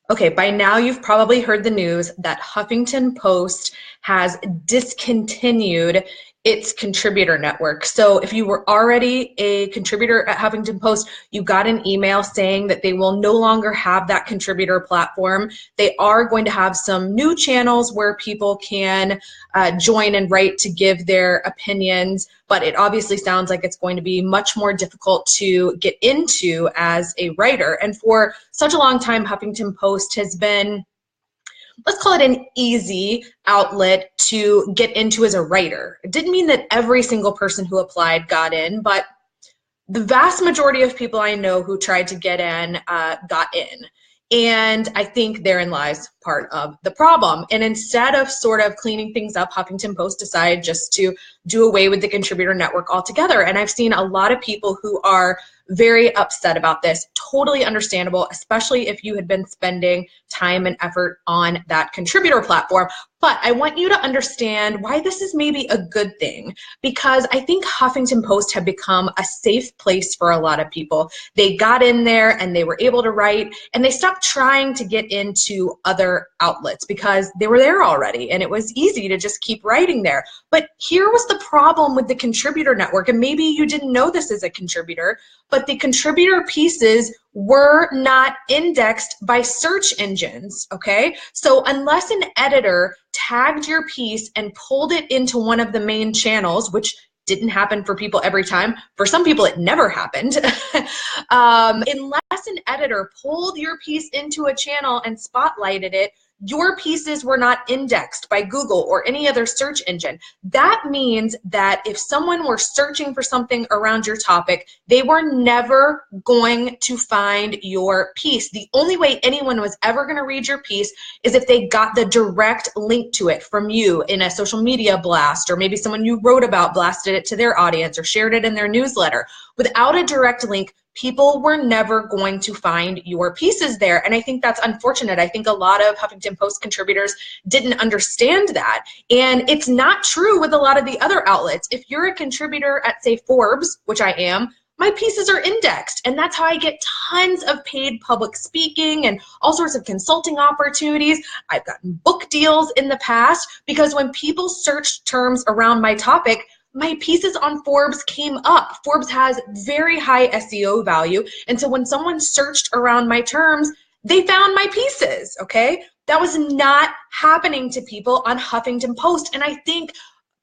Okay, by now you've probably heard the news that Huffington Post has discontinued its contributor network. So if you were already a contributor at Huffington Post, you got an email saying that they will no longer have that contributor platform. They are going to have some new channels where people can join and write to give their opinions, but it obviously sounds like it's going to be much more difficult to get into as a writer. And for such a long time, Huffington Post has been, let's call it, an easy outlet to get into as a writer. It didn't mean that every single person who applied got in, but the vast majority of people I know who tried to get in got in. And I think therein lies part of the problem. And instead of sort of cleaning things up, Huffington Post decided just to do away with the contributor network altogether. And I've seen a lot of people who are very upset about this. Totally understandable, especially if you had been spending time and effort on that contributor platform. But I want you to understand why this is maybe a good thing, because I think Huffington Post had become a safe place for a lot of people. They got in there and they were able to write, and they stopped trying to get into other outlets because they were there already and it was easy to just keep writing there. But here was the problem with the contributor network, and maybe you didn't know this as a contributor, but the contributor pieces were not indexed by search engines, okay? So unless an editor tagged your piece and pulled it into one of the main channels, which didn't happen for people every time. For some people, it never happened. Unless an editor pulled your piece into a channel and spotlighted it, your pieces were not indexed by Google or any other search engine. That means that if someone were searching for something around your topic, they were never going to find your piece. The only way anyone was ever going to read your piece is if they got the direct link to it from you in a social media blast, or maybe someone you wrote about blasted it to their audience or shared it in their newsletter. Without a direct link, people were never going to find your pieces there. And I think that's unfortunate. I think a lot of Huffington Post contributors didn't understand that. And it's not true with a lot of the other outlets. If you're a contributor at, say, Forbes, which I am, my pieces are indexed, and that's how I get tons of paid public speaking and all sorts of consulting opportunities. I've gotten book deals in the past because when people searched terms around my topic, my pieces on Forbes came up. Forbes has very high SEO value, and so when someone searched around my terms, they found my pieces, okay? That was not happening to people on Huffington Post, and I think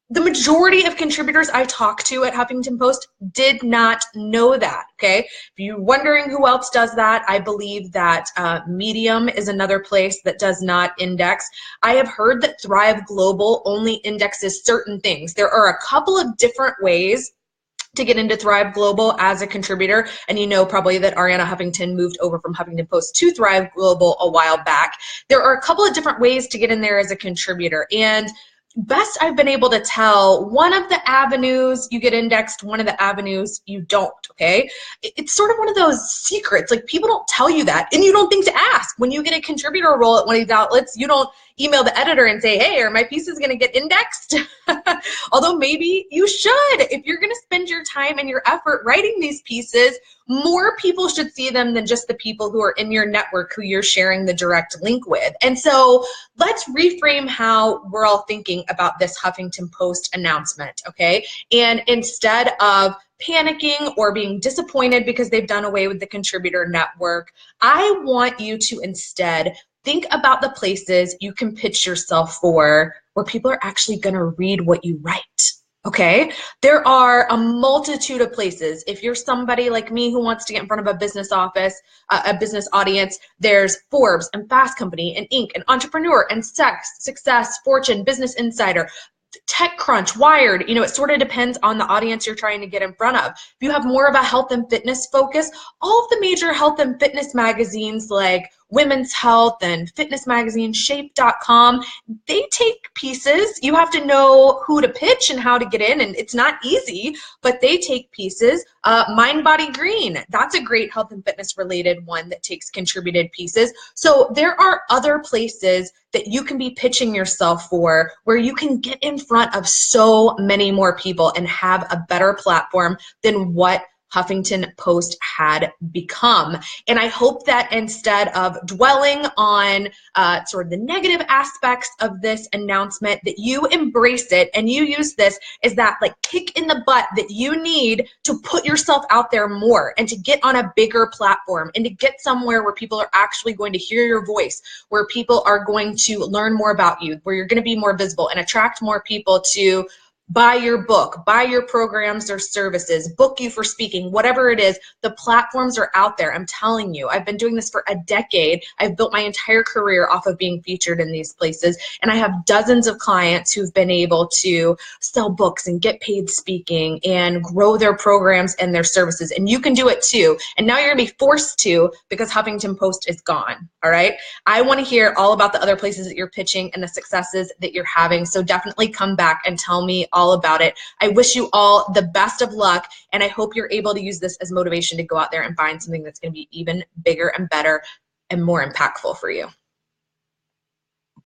the majority of contributors I talked to at Huffington Post did not know that, okay? If you're wondering who else does that, I believe that Medium is another place that does not index. I have heard that Thrive Global only indexes certain things. There are a couple of different ways to get into Thrive Global as a contributor, and you know probably that Ariana Huffington moved over from Huffington Post to Thrive Global a while back. There are a couple of different ways to get in there as a contributor, and best I've been able to tell, one of the avenues you get indexed, one of the avenues you don't, okay? It's sort of one of those secrets, like people don't tell you that, and you don't think to ask. When you get a contributor role at one of these outlets, you don't email the editor and say, hey, are my pieces gonna get indexed? Although maybe you should. If you're gonna spend your time and your effort writing these pieces, more people should see them than just the people who are in your network who you're sharing the direct link with. And so let's reframe how we're all thinking about this Huffington Post announcement, okay? And instead of panicking or being disappointed because they've done away with the contributor network, I want you to instead think about the places you can pitch yourself for where people are actually going to read what you write. Okay, there are a multitude of places. If you're somebody like me who wants to get in front of a business office, a business audience, there's Forbes and Fast Company and Inc. and Entrepreneur and Success, Fortune, Business Insider, TechCrunch, Wired. You know, it sort of depends on the audience you're trying to get in front of. If you have more of a health and fitness focus, all of the major health and fitness magazines like Women's Health and Fitness Magazine, Shape.com, they take pieces. You have to know who to pitch and how to get in, and it's not easy, but they take pieces. Mind Body Green, that's a great health and fitness related one that takes contributed pieces. So there are other places that you can be pitching yourself for where you can get in front of so many more people and have a better platform than what Huffington Post had become. And I hope that instead of dwelling on sort of the negative aspects of this announcement, that you embrace it and you use this as that like kick in the butt that you need to put yourself out there more and to get on a bigger platform and to get somewhere where people are actually going to hear your voice, where people are going to learn more about you, where you're going to be more visible and attract more people to buy your book, buy your programs or services, book you for speaking, whatever it is. The platforms are out there. I'm telling you, I've been doing this for a decade. I've built my entire career off of being featured in these places, and I have dozens of clients who've been able to sell books and get paid speaking and grow their programs and their services, and you can do it too. And now you're gonna be forced to, because Huffington Post is gone. All right, I want to hear all about the other places that you're pitching and the successes that you're having, so definitely come back and tell me all about it. I wish you all the best of luck, and I hope you're able to use this as motivation to go out there and find something that's going to be even bigger and better and more impactful for you.